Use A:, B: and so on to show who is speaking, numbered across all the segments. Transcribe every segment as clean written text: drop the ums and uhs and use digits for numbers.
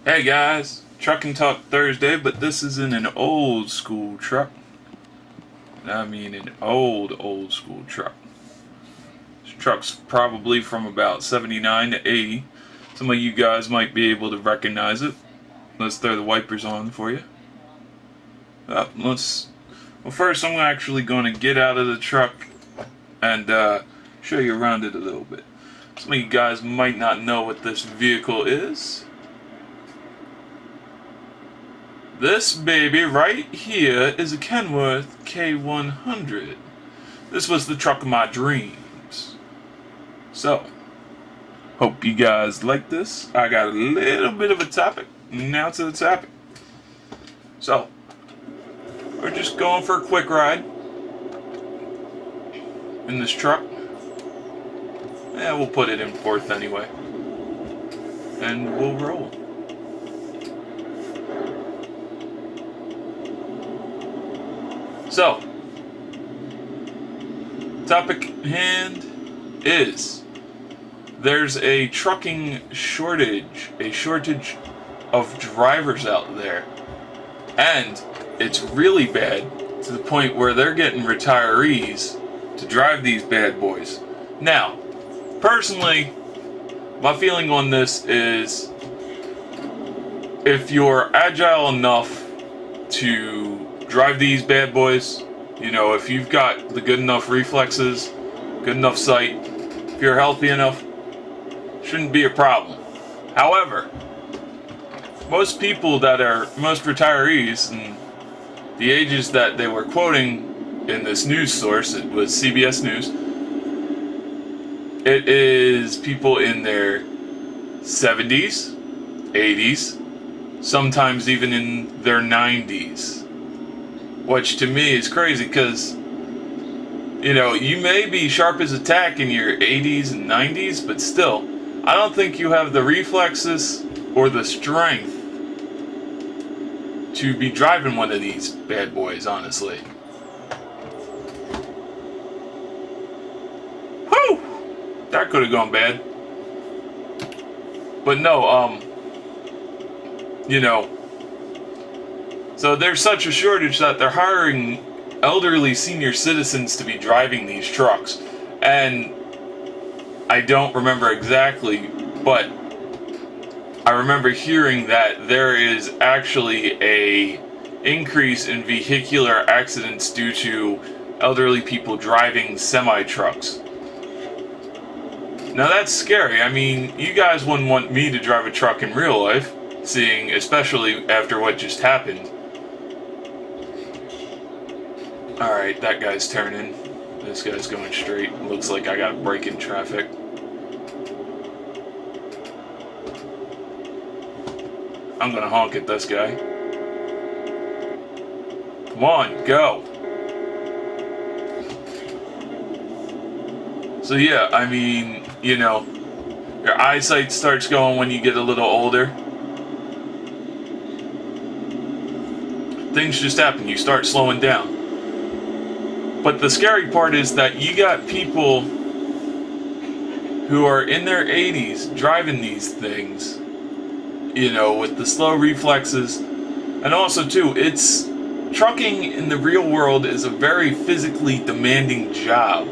A: Hey guys, Trucking Talk Thursday, but this is in an old school truck. I mean an old school truck. This truck's probably from about 79 to 80. Some of you guys might be able to recognize it. Let's throw the wipers on for you. Well, first I'm actually going to get out of the truck and show you around it a little bit. Some of you guys might not know what this vehicle is. This baby right here is a Kenworth K100. This was the truck of my dreams. So, hope you guys like this. I got a little bit of a topic. Now to the topic. So, we're just going for a quick ride in this truck. Yeah, we'll put it in fourth anyway. And we'll roll. So, topic at hand is there's a trucking shortage, a shortage of drivers out there. And it's really bad to the point where they're getting retirees to drive these bad boys. Now, personally, my feeling on this is if you're agile enough to drive these bad boys, you know, if you've got the good enough reflexes, good enough sight, if you're healthy enough, shouldn't be a problem. However, most retirees and the ages that they were quoting in this news source, it was CBS News, it is people in their 70s, 80s, sometimes even in their 90s. Which to me is crazy because, you know, you may be sharp as a tack in your 80s and 90s, but still, I don't think you have the reflexes or the strength to be driving one of these bad boys, honestly. Whew! That could have gone bad. But no, you know, so there's such a shortage that they're hiring elderly senior citizens to be driving these trucks. And I don't remember exactly, but I remember hearing that there is actually a increase in vehicular accidents due to elderly people driving semi-trucks. Now that's scary. I mean, you guys wouldn't want me to drive a truck in real life, seeing especially after what just happened. Alright, that guy's turning. This guy's going straight. Looks like I got a break in traffic. I'm gonna honk at this guy. Come on, go! So yeah, I mean, you know, your eyesight starts going when you get a little older. Things just happen. You start slowing down. But the scary part is that you got people who are in their 80s driving these things, you know, with the slow reflexes. And also, too, trucking in the real world is a very physically demanding job.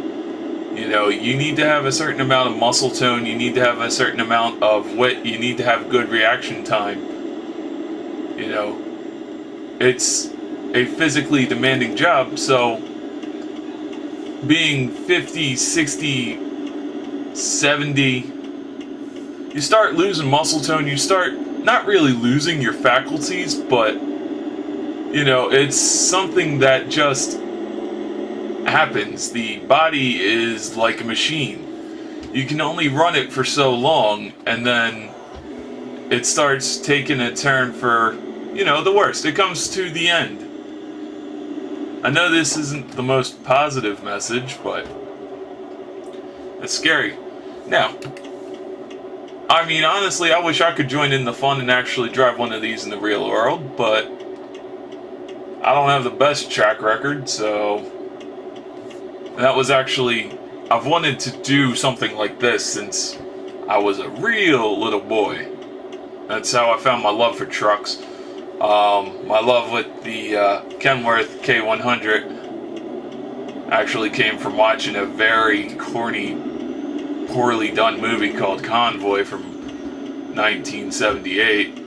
A: You know, you need to have a certain amount of muscle tone, you need to have a certain amount of wit, you need to have good reaction time. You know, it's a physically demanding job, so being 50, 60, 70, you start losing muscle tone, you start not really losing your faculties, but, you know, it's something that just happens. The body is like a machine. You can only run it for so long, and then it starts taking a turn for, you know, the worst. It comes to the end. I know this isn't the most positive message, but it's scary. Now, I mean, honestly, I wish I could join in the fun and actually drive one of these in the real world, but I don't have the best track record, so that was actually, I've wanted to do something like this since I was a real little boy. That's how I found my love for trucks. My love with the Kenworth K100 actually came from watching a very corny, poorly done movie called Convoy from 1978.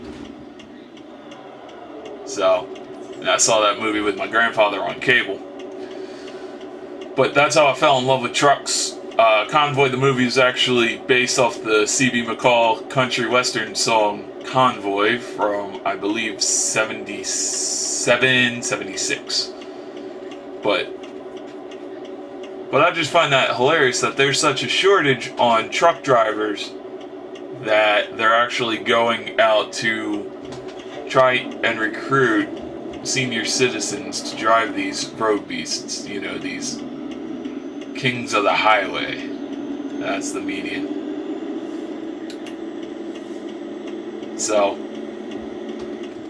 A: So, and I saw that movie with my grandfather on cable. But that's how I fell in love with trucks. Convoy, the movie, is actually based off the C.B. McCall country western song Convoy from, I believe, 77, 76. But I just find that hilarious that there's such a shortage on truck drivers that they're actually going out to try and recruit senior citizens to drive these road beasts, you know, these kings of the highway. That's the median. So,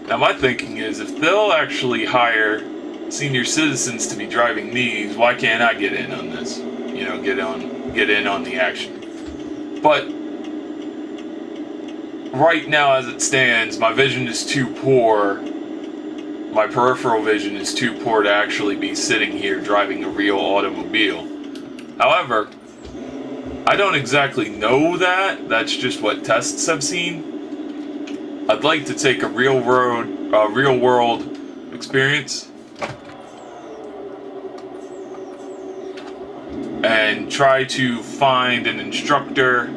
A: now my thinking is, if they'll actually hire senior citizens to be driving these, why can't I get in on this? You know, get in on the action. But right now, as it stands, my vision is too poor. My peripheral vision is too poor to actually be sitting here driving a real automobile. However, I don't exactly know that. That's just what tests have seen. I'd like to take a real world experience and try to find an instructor,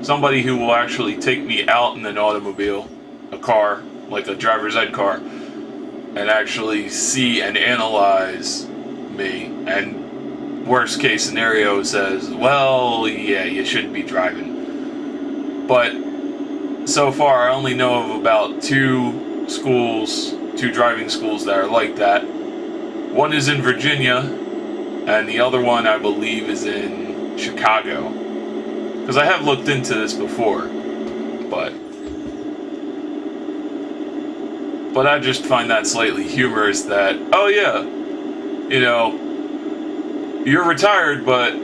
A: somebody who will actually take me out in an automobile, a car, like a driver's ed car, and actually see and analyze me, and worst case scenario says, well, yeah, you shouldn't be driving. But so far I only know of about two driving schools that are like that. One is in Virginia, and the other one I believe is in Chicago. Because I have looked into this before, but I just find that slightly humorous that, oh yeah, you know, you're retired, but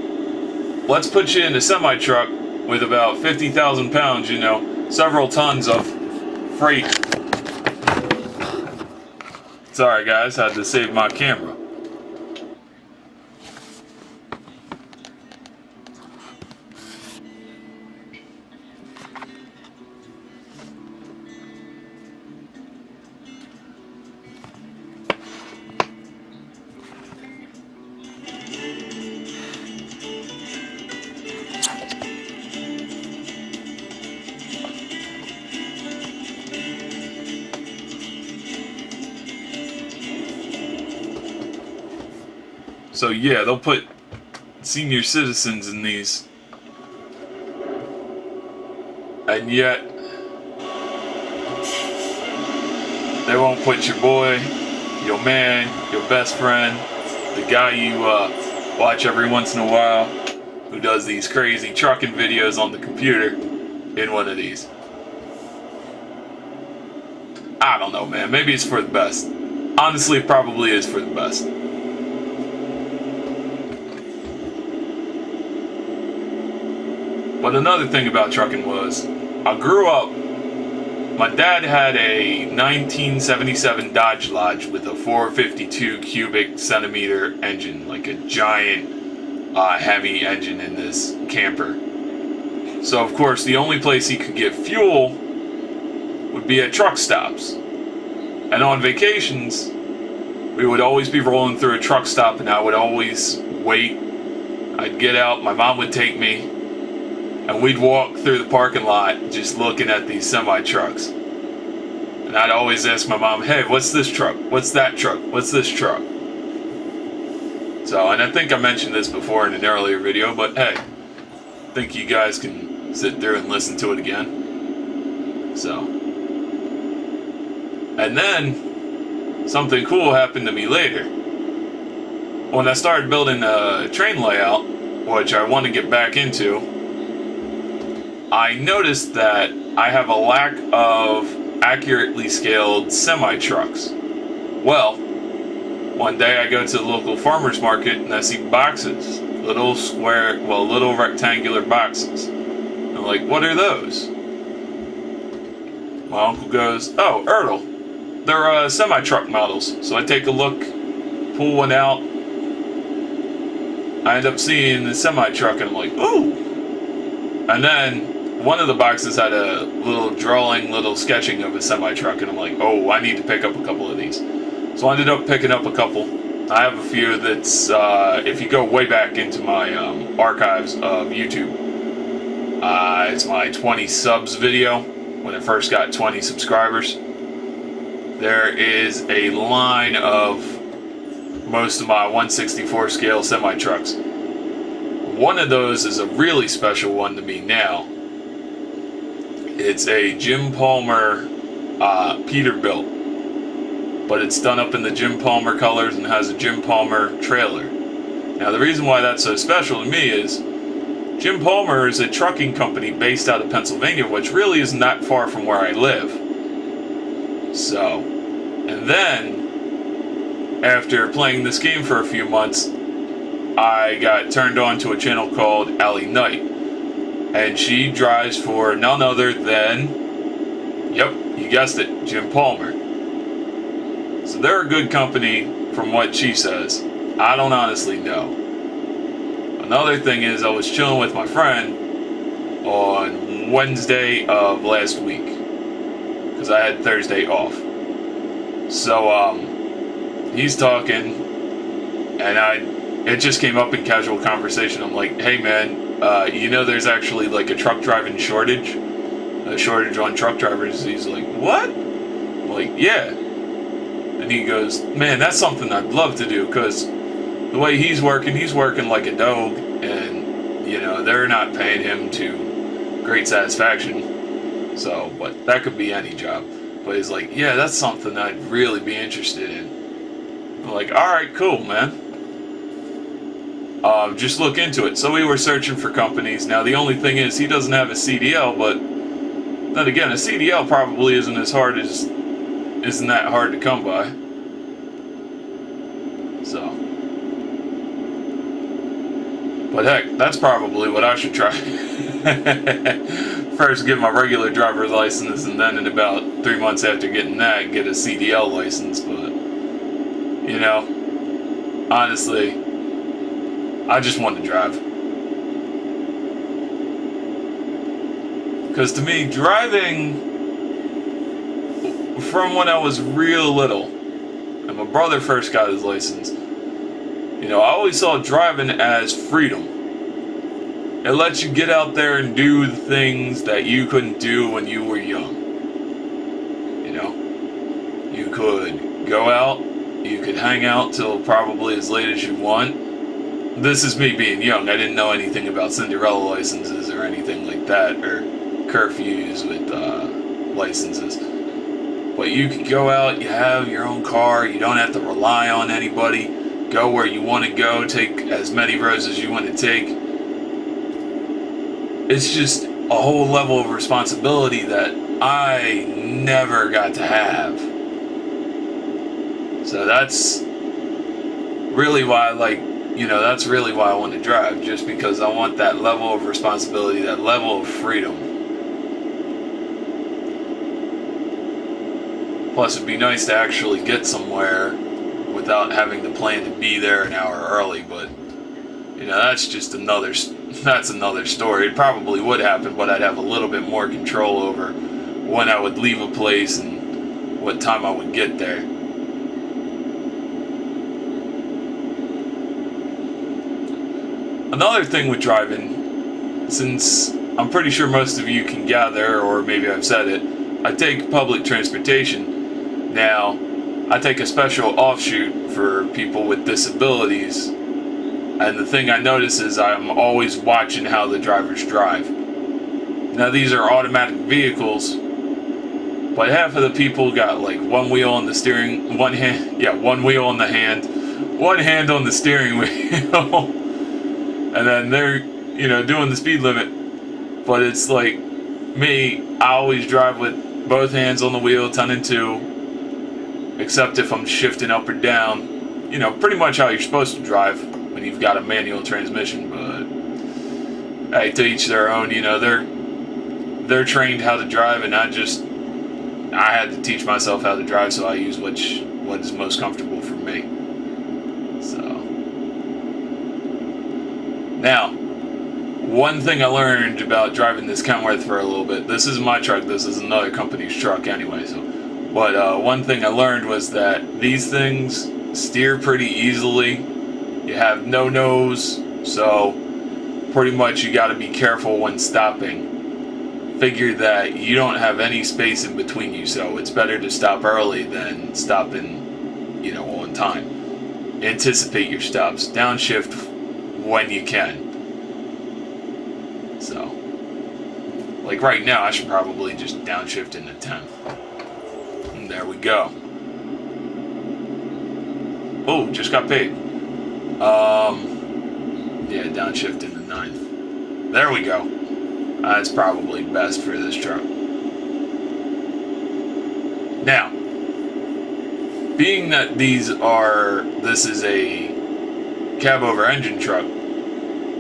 A: let's put you in a semi-truck with about 50,000 pounds, you know, several tons of freight. Sorry guys, had to save my camera. So yeah, they'll put senior citizens in these, and yet they won't put your boy, your man, your best friend, the guy you watch every once in a while, who does these crazy trucking videos on the computer, in one of these. I don't know, man. Maybe it's for the best. Honestly, it probably is for the best. But another thing about trucking was, I grew up, my dad had a 1977 Dodge Lodge with a 452 cubic centimeter engine, like a giant heavy engine in this camper. So of course the only place he could get fuel would be at truck stops. And on vacations, we would always be rolling through a truck stop, and I would always wait. I'd get out, my mom would take me, and we'd walk through the parking lot just looking at these semi-trucks. And I'd always ask my mom, hey, what's this truck? What's that truck? What's this truck? So, and I think I mentioned this before in an earlier video, but hey, I think you guys can sit there and listen to it again. So, and then something cool happened to me later. When I started building a train layout, which I want to get back into, I noticed that I have a lack of accurately scaled semi-trucks. Well, one day I go to the local farmer's market and I see boxes, little rectangular boxes. I'm like, what are those? My uncle goes, "Oh, Ertl, they're semi-truck models." So I take a look, pull one out. I end up seeing the semi-truck, and I'm like, "Ooh!" And then one of the boxes had a little drawing, little sketching of a semi-truck, and I'm like, "Oh, I need to pick up a couple of these." So I ended up picking up a couple. I have a few that's, if you go way back into my archives of YouTube, it's my 20 subs video, when it first got 20 subscribers. There is a line of most of my 1/64 scale semi-trucks. One of those is a really special one to me now. It's a Jim Palmer Peterbilt, but it's done up in the Jim Palmer colors and has a Jim Palmer trailer. Now the reason why that's so special to me is Jim Palmer is a trucking company based out of Pennsylvania, which really isn't that far from where I live. So, and then after playing this game for a few months, I got turned on to a channel called Allie Knight, and she drives for none other than, yep, you guessed it, Jim Palmer. So they're a good company from what she says. I don't honestly know. Another thing is, I was chilling with my friend on Wednesday of last week, because I had Thursday off. So he's talking, and it just came up in casual conversation. I'm like, "Hey man, you know there's actually like a truck driving shortage? A shortage on truck drivers." He's like, "What?" I'm like, "Yeah." And he goes, "Man, that's something I'd love to do, because the way he's working like a dog, and, you know, they're not paying him to great satisfaction. So, but that could be any job." But he's like, "Yeah, that's something I'd really be interested in." I'm like, "Alright, cool, man. Just look into it." So we were searching for companies. Now the only thing is, he doesn't have a CDL, but then again, a CDL probably isn't that hard to come by. So, but heck, that's probably what I should try. First get my regular driver's license, and then in about 3 months after getting that, get a CDL license. But, you know, honestly, I just want to drive. Because to me, driving, from when I was real little, and my brother first got his license, you know, I always saw driving as freedom. It lets you get out there and do the things that you couldn't do when you were young. You know, you could go out, you could hang out till probably as late as you want. This is me being young. I didn't know anything about Cinderella licenses or anything like that, or curfews with licenses. But you could go out, you have your own car, you don't have to rely on anybody, go where you want to go, take as many roads as you want to take. It's just a whole level of responsibility that I never got to have. So that's really why that's really why I want to drive, just because I want that level of responsibility, that level of freedom. Plus, it'd be nice to actually get somewhere without having to plan to be there an hour early, but, you know, that's another story. It probably would happen, but I'd have a little bit more control over when I would leave a place and what time I would get there. Another thing with driving, since I'm pretty sure most of you can gather, or maybe I've said it, I take public transportation. Now, I take a special offshoot for people with disabilities, and the thing I notice is I'm always watching how the drivers drive. Now, these are automatic vehicles, but half of the people got like one wheel on the steering, one wheel on the hand, one hand on the steering wheel, and then they're, you know, doing the speed limit. But it's like me, I always drive with both hands on the wheel, 10 and 2, except if I'm shifting up or down. You know, pretty much how you're supposed to drive when you've got a manual transmission. But hey, to each their own. You know, they're trained how to drive, and I just I had to teach myself how to drive, so I use what is most comfortable for me. So now, one thing I learned about driving this Kenworth for a little bit. This is my truck. This is another company's truck anyway. So, but one thing I learned was that these things steer pretty easily. You have no nose, so pretty much you got to be careful when stopping. Figure that you don't have any space in between you, so it's better to stop early than stopping, on time. Anticipate your stops. Downshift when you can. So, like right now, I should probably just downshift into 10. And there we go. Oh, just got paid. Yeah, downshift into 9. There we go. That's probably best for this truck. Now, being that this is a cab over engine truck,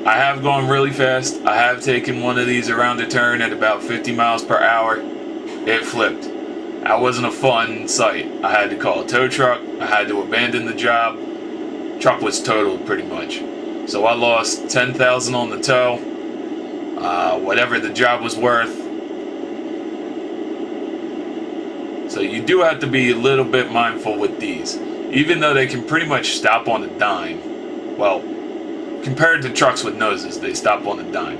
A: I have gone really fast. I have taken one of these around a turn at about 50 miles per hour. It flipped. That wasn't a fun sight. I had to call a tow truck. I had to abandon the job. Truck was totaled pretty much. So I lost $10,000 on the tow. Whatever the job was worth. So you do have to be a little bit mindful with these. Even though they can pretty much stop on a dime. Well, compared to trucks with noses, they stop on a dime.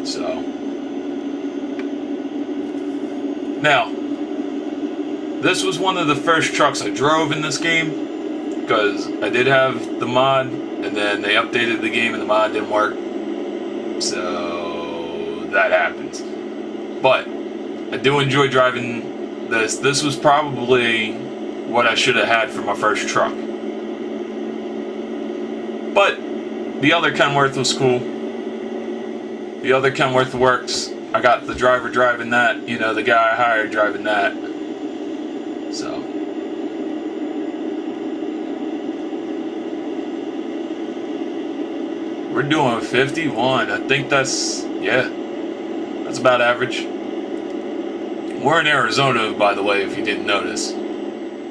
A: So, now, this was one of the first trucks I drove in this game, because I did have the mod, and then they updated the game and the mod didn't work. So, that happens. But, I do enjoy driving this. This was probably what I should have had for my first truck. But the other Kenworth was cool. The other Kenworth works. I got the driver driving that, the guy I hired driving that. So. We're doing 51. I think that's about average. We're in Arizona, by the way, if you didn't notice.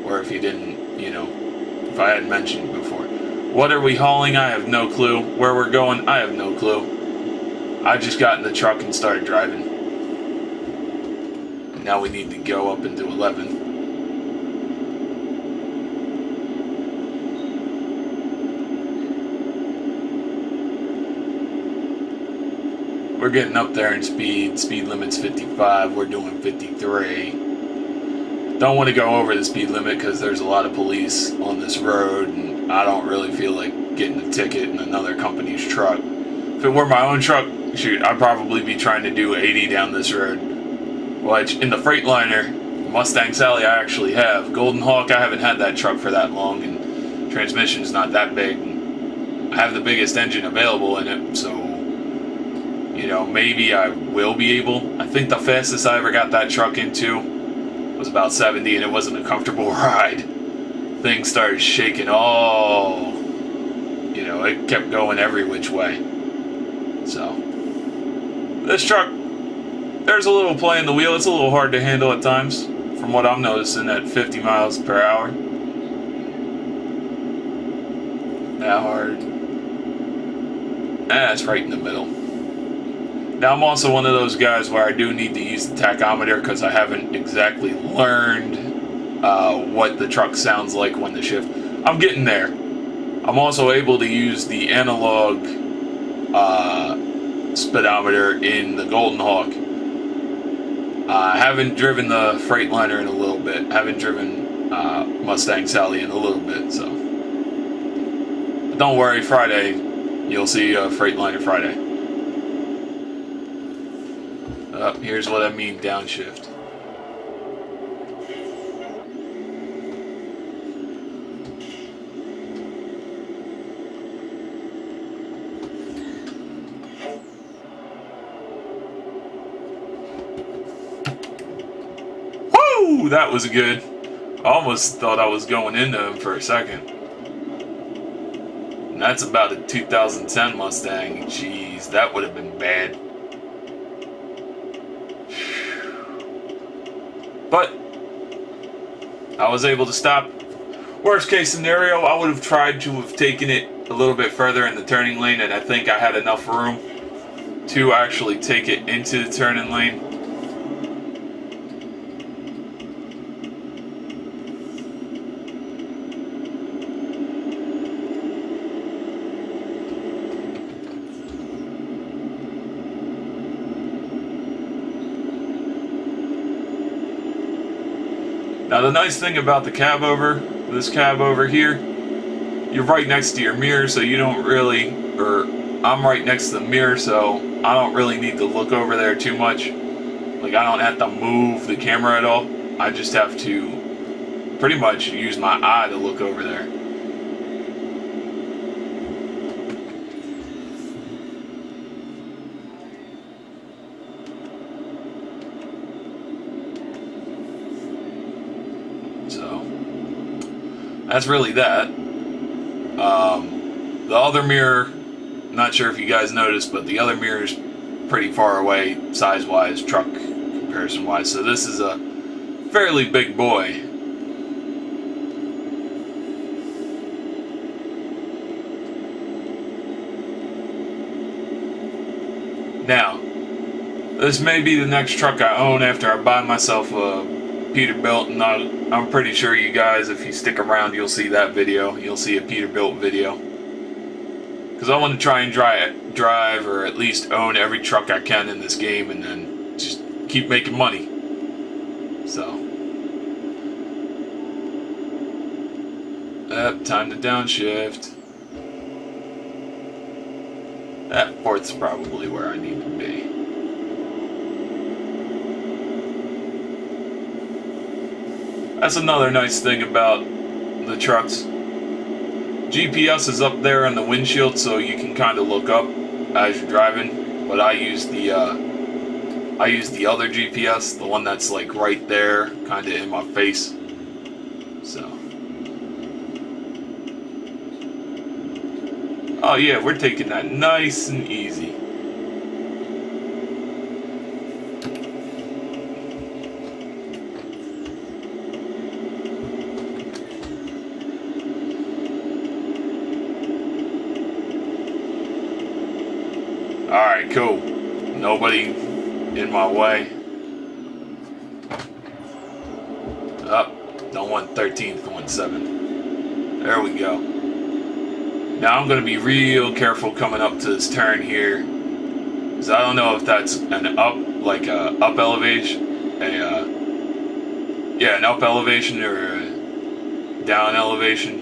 A: Or if you didn't, if I hadn't mentioned before. What are we hauling? I have no clue. Where we're going? I have no clue. I just got in the truck and started driving. Now we need to go up into 11. We're getting up there in speed. Speed limit's 55. We're doing 53. Don't want to go over the speed limit because there's a lot of police on this road, and I don't really feel like getting a ticket in another company's truck. If it were my own truck, shoot, I'd probably be trying to do 80 down this road. Which, in the Freightliner, Mustang Sally I actually have. Golden Hawk, I haven't had that truck for that long, and transmission's not that big. I have the biggest engine available in it, so maybe I will be able. I think the fastest I ever got that truck into was about 70, and it wasn't a comfortable ride. Things started shaking it kept going every which way. So, this truck, there's a little play in the wheel. It's a little hard to handle at times, from what I'm noticing at 50 miles per hour. That hard. It's right in the middle. Now, I'm also one of those guys where I do need to use the tachometer because I haven't exactly learned what the truck sounds like when the shift. I'm getting there. I'm also able to use the analog speedometer in the Golden Hawk. I haven't driven the Freightliner in a little bit. I haven't driven Mustang Sally in a little bit, so. But don't worry, Friday, you'll see Freightliner Friday. Here's what I mean, downshift. Woo! That was good. I almost thought I was going into him for a second. That's about a 2010 Mustang. Jeez, that would have been bad. But I was able to stop. Worst case scenario, I would have tried to have taken it a little bit further in the turning lane, and I think I had enough room to actually take it into the turning lane. Now the nice thing about this cab over here, you're right next to your mirror, so you don't really, or I'm right next to the mirror, so I don't really need to look over there too much. Like, I don't have to move the camera at all. I just have to pretty much use my eye to look over there. So that's really that. The other mirror, not sure if you guys noticed, but the other mirror is pretty far away size-wise, truck comparison-wise. So this is a fairly big boy. Now, this may be the next truck I own after I buy myself a Peterbilt, and I'm pretty sure you guys, if you stick around, you'll see that video. You'll see a Peterbilt video. Because I want to try and drive, or at least own every truck I can in this game, and then just keep making money. So, time to downshift. That fourth's probably where I need to be. That's another nice thing about the trucks. GPS is up there in the windshield, so you can kind of look up as you're driving. But I use the other GPS, the one that's like right there, kind of in my face. So, oh yeah, we're taking that nice and easy. Alright, cool. Nobody in my way. Don't want 13th, want 7. There we go. Now I'm going to be real careful coming up to this turn here. Because I don't know if that's an up, like a up elevation. Yeah, an up elevation or a down elevation.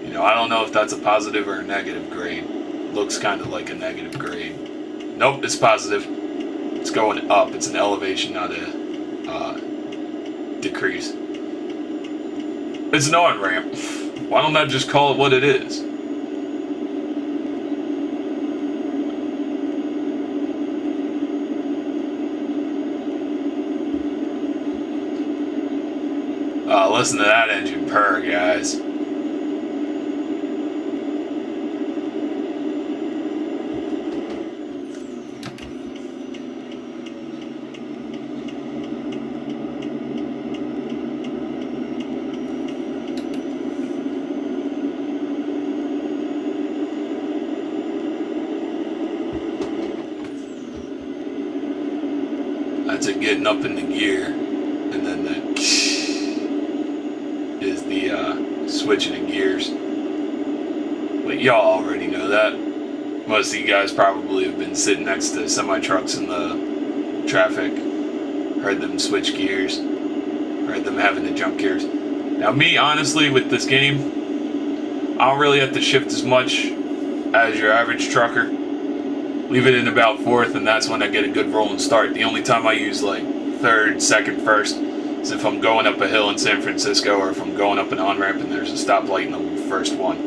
A: You know, I don't know if that's a positive or a negative grade. Looks kind of like a negative grade. Nope, it's positive. It's going up. It's an elevation, not a decrease. It's an on-ramp. Why don't I just call it what it is? Listen to that engine purr, guys. That's it, getting up in the gear, and then the is the switching of gears. But y'all already know that. Most of you guys probably have been sitting next to semi-trucks in the traffic, heard them switch gears, heard them having to jump gears. Now me, honestly, with this game, I don't really have to shift as much as your average trucker. Leave it in about 4th, and that's when I get a good rolling start. The only time I use like 3rd, 2nd, 1st is if I'm going up a hill in San Francisco, or if I'm going up an on-ramp and there's a stoplight in the first one.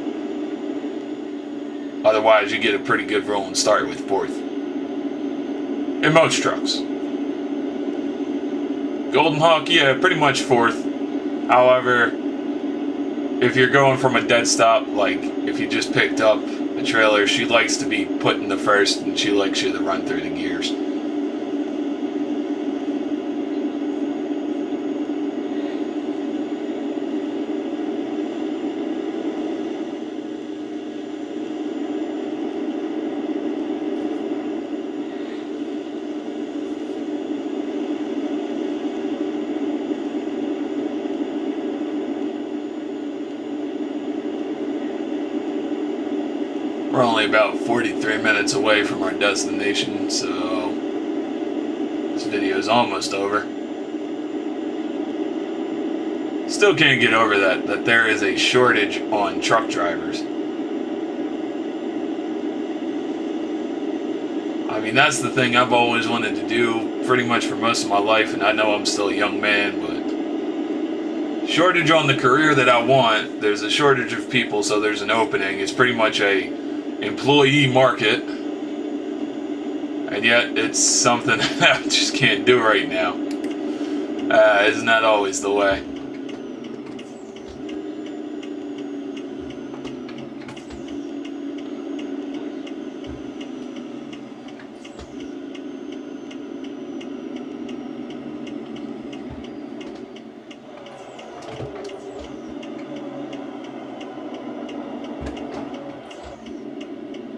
A: Otherwise, you get a pretty good rolling start with 4th. In most trucks. Golden Hawk, yeah, pretty much 4th. However, if you're going from a dead stop, like if you just picked up a trailer, she likes to be put in the first, and she likes you to run through the gears. We're only about 43 minutes away from our destination, so this video is almost over. Still can't get over that there is a shortage on truck drivers. I mean, that's the thing I've always wanted to do pretty much for most of my life, and I know I'm still a young man, but shortage on the career that I want. There's a shortage of people, so there's an opening. It's pretty much a employee market, and yet it's something that I just can't do right now. Isn't that always the way?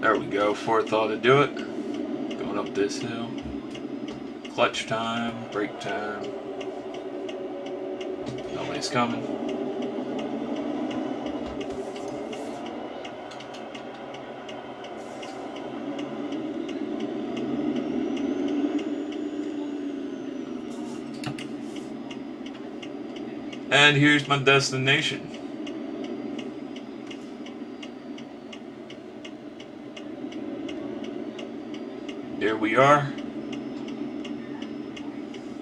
A: There we go, forethought to do it. Going up this hill. Clutch time, brake time. Nobody's coming. And here's my destination. Here we are. I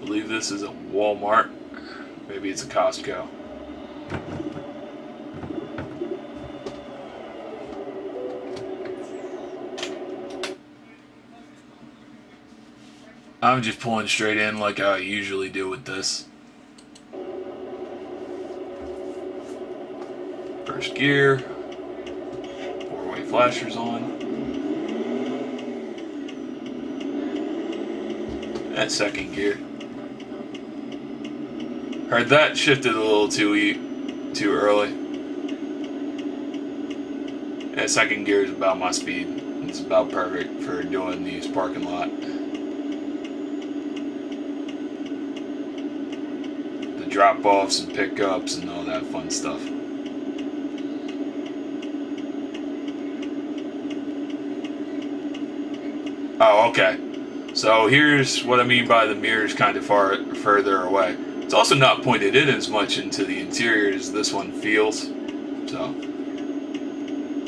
A: believe this is a Walmart. Maybe it's a Costco. I'm just pulling straight in like I usually do with this. First gear. Four-way flashers on. That second gear. Heard that shifted a little too early. Yeah, second gear is about my speed. It's about perfect for doing these parking lot. The drop-offs and pickups and all that fun stuff. Oh, okay. So here's what I mean by the mirrors kind of further away. It's also not pointed in as much into the interior as this one feels. So,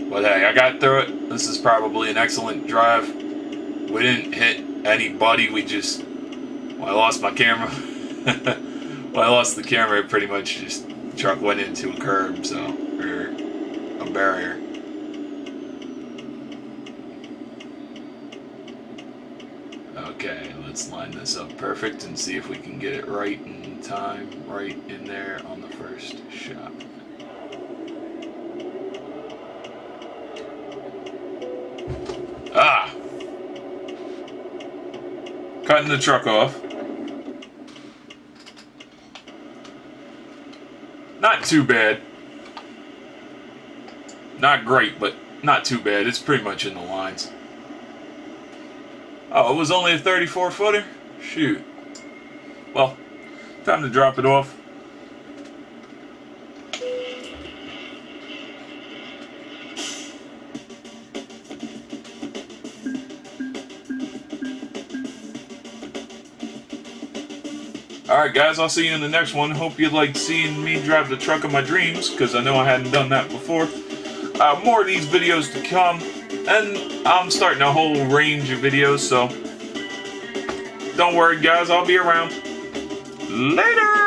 A: but hey, I got through it. This is probably an excellent drive. We didn't hit anybody. We just, when I lost my camera, when I lost the camera, it pretty much just the truck went into a curb, so, or a barrier. Okay, let's line this up perfect and see if we can get it right in time, right in there on the first shot. Ah! Cutting the truck off. Not too bad. Not great, but not too bad. It's pretty much in the lines. Oh, it was only a 34-footer? Shoot. Well, time to drop it off. Alright guys, I'll see you in the next one. Hope you liked seeing me drive the truck of my dreams, because I know I hadn't done that before. More of these videos to come. And I'm starting a whole range of videos, so don't worry guys, I'll be around. Later!